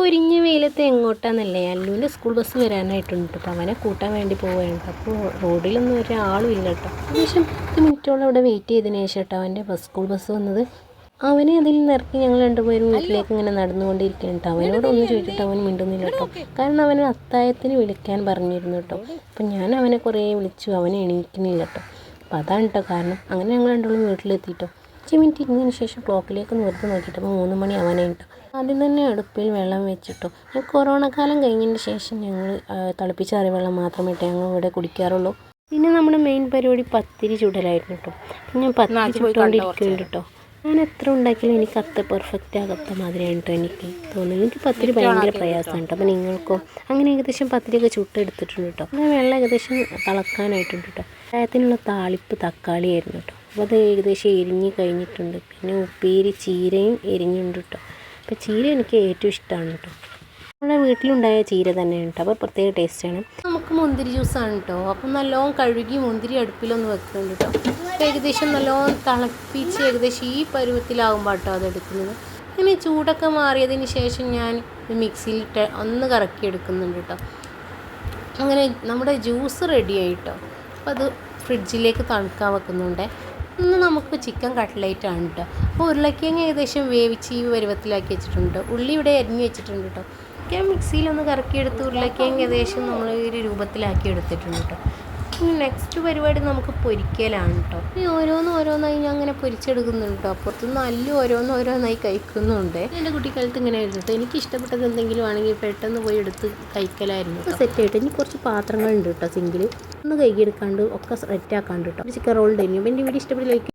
പൊരിഞ്ഞ വെയിലത്ത് എങ്ങോട്ടാന്നല്ലേ, അല്ലുവിൻ്റെ school bus വരാനായിട്ടുണ്ട് കേട്ടോ. അവനെ കൂട്ടാൻ വേണ്ടി പോവുകയാണ്. അപ്പോൾ റോഡിലൊന്നും ഒരാളും ഇല്ല കേട്ടോ. ഏകദേശം 10 മിനിറ്റോളം അവിടെ വെയിറ്റ് ചെയ്തതിന് ശേഷം കേട്ടോ അവൻ്റെ സ്കൂൾ ബസ് വന്നത്. അവനെ അതിൽ നിറക്കി ഞങ്ങൾ രണ്ടുപേരും വീട്ടിലേക്ക് ഇങ്ങനെ നടന്നുകൊണ്ടിരിക്കുകയാണ് കേട്ടോ. അവനോടൊന്നും ചോദിച്ചിട്ട് അവൻ മിണ്ടുന്നില്ല കേട്ടോ. കാരണം അവന് അത്താഴത്തിന് വിളിക്കാൻ പറഞ്ഞിരുന്നു കേട്ടോ. അപ്പം ഞാൻ അവനെ കുറേ വിളിച്ചു, അവനെ എണീക്കുന്നില്ല കേട്ടോ. അപ്പോൾ അതാണ് കേട്ടോ കാരണം. അങ്ങനെ ഞങ്ങൾ രണ്ടും വീട്ടിലെത്തിയിട്ടോ. 5 മിനിറ്റ് ഇരുന്നതിന് ശേഷം ക്ലോക്കിലേക്ക് വെറുതെ നോക്കിയിട്ടപ്പോൾ 3 മണി ആവാനായി കേട്ടോ. ആദ്യം തന്നെ അടുപ്പിൽ വെള്ളം വെച്ചിട്ടോ. കൊറോണ കാലം കഴിഞ്ഞതിന് ശേഷം ഞങ്ങൾ തിളപ്പിച്ചാറിയ വെള്ളം മാത്രമേ ഞങ്ങൾ ഇവിടെ കുടിക്കാറുള്ളൂ. പിന്നെ നമ്മുടെ മെയിൻ പരിപാടി പത്തിരി ചുടലായിരുന്നു കേട്ടോ. ഞാൻ പത്തിരി ചുട്ടുകൊണ്ടിരിക്കുന്നുണ്ട് കേട്ടോ. ഞാൻ എത്ര ഉണ്ടാക്കിയാലും എനിക്ക് അത്ര പെർഫെക്റ്റ് ആകാത്ത മാതിരിയാണ് കേട്ടോ എനിക്ക് തോന്നുന്നത്. എനിക്ക് പത്തിരി ഭയങ്കര പ്രയാസമാണ് കേട്ടോ. അപ്പോൾ നിങ്ങൾക്കോ? അങ്ങനെ ഏകദേശം പത്തിരിയൊക്കെ ചുട്ടെടുത്തിട്ടുണ്ട് കേട്ടോ. അങ്ങനെ വെള്ളം ഏകദേശം തിളക്കാനായിട്ടുണ്ട് കേട്ടോ. ചായത്തിനുള്ള താളിപ്പ് തക്കാളി ആയിരുന്നു കേട്ടോ. അപ്പോൾ അത് ഏകദേശം എരിഞ്ഞ് കഴിഞ്ഞിട്ടുണ്ട്. പിന്നെ ഉപ്പേരി ചീരയും എരിഞ്ഞുണ്ട് കേട്ടോ. അപ്പോൾ ചീര എനിക്ക് ഏറ്റവും ഇഷ്ടമാണ് കേട്ടോ. നമ്മുടെ വീട്ടിലുണ്ടായ ചീര തന്നെയാണ് കേട്ടോ. അപ്പോൾ പ്രത്യേക ടേസ്റ്റാണ്. നമുക്ക് മുന്തിരി ജ്യൂസാണ് കേട്ടോ. അപ്പം നല്ലോണം കഴുകി മുന്തിരി അടുപ്പിലൊന്ന് വെക്കുന്നുണ്ട് കേട്ടോ. അപ്പോൾ ഏകദേശം നല്ലോണം തിളപ്പിച്ച് ഏകദേശം ഈ പരുവത്തിലാകുമ്പോൾ കേട്ടോ അതെടുക്കുന്നത്. അങ്ങനെ ചൂടൊക്കെ മാറിയതിന് ശേഷം ഞാൻ മിക്സിയിലിട്ട് ഒന്ന് കറക്കി എടുക്കുന്നുണ്ട് കേട്ടോ. അങ്ങനെ നമ്മുടെ ജ്യൂസ് റെഡിയായി കേട്ടോ. അപ്പോൾ അത് ഫ്രിഡ്ജിലേക്ക് തണുക്കാൻ വെക്കുന്നുണ്ട്. ഇന്ന് നമുക്ക് ചിക്കൻ കട്ട്ലേറ്റ് ആണ് കേട്ടോ. അപ്പോൾ ഉരുളക്കിഴങ്ങ് ഏകദേശം വേവിച്ച് ഈ പരുവത്തിലാക്കി വെച്ചിട്ടുണ്ട്. ഉള്ളി ഇവിടെ അരിഞ്ഞ് വെച്ചിട്ടുണ്ട് കേട്ടോ. ഞാൻ മിക്സിയിലൊന്ന് കറക്കിയെടുത്ത് ഉരുളക്കിഴങ്ങ് ഏകദേശം നമ്മൾ ഒരു രൂപത്തിലാക്കി എടുത്തിട്ടുണ്ട് കേട്ടോ. ഇനി നെക്സ്റ്റ് പരിപാടി നമുക്ക് പൊരിക്കലാണ് കേട്ടോ. ഇനി ഓരോന്നായി ഞാൻ അങ്ങനെ പൊരിച്ചെടുക്കുന്നുണ്ട് കേട്ടോ. അപ്പുറത്തുനിന്ന് അല്ലും ഓരോന്നായി കഴിക്കുന്നുണ്ട്. എൻ്റെ കുട്ടിക്കാലത്ത് ഇങ്ങനെ ആയിരുന്നു കേട്ടോ. എനിക്ക് ഇഷ്ടപ്പെട്ടത് എന്തെങ്കിലും ആണെങ്കിൽ പെട്ടെന്ന് പോയി എടുത്ത് കഴിക്കലായിരുന്നു. സെറ്റായിട്ട് ഇനി കുറച്ച് പാത്രങ്ങളുണ്ട് കേട്ടോ സിങ്കിൽ. ഒന്ന് കൈകിയെടുക്കാണ്ട് ഒക്കെ സെറ്റാക്കാണ്ട് കേട്ടോ. ചിക്കൻ റോൾ ഉണ്ടായിരുന്നു. അപ്പോൾ എൻ്റെ വീഡിയോ ഇഷ്ടപ്പെട്ട് ലൈക്ക്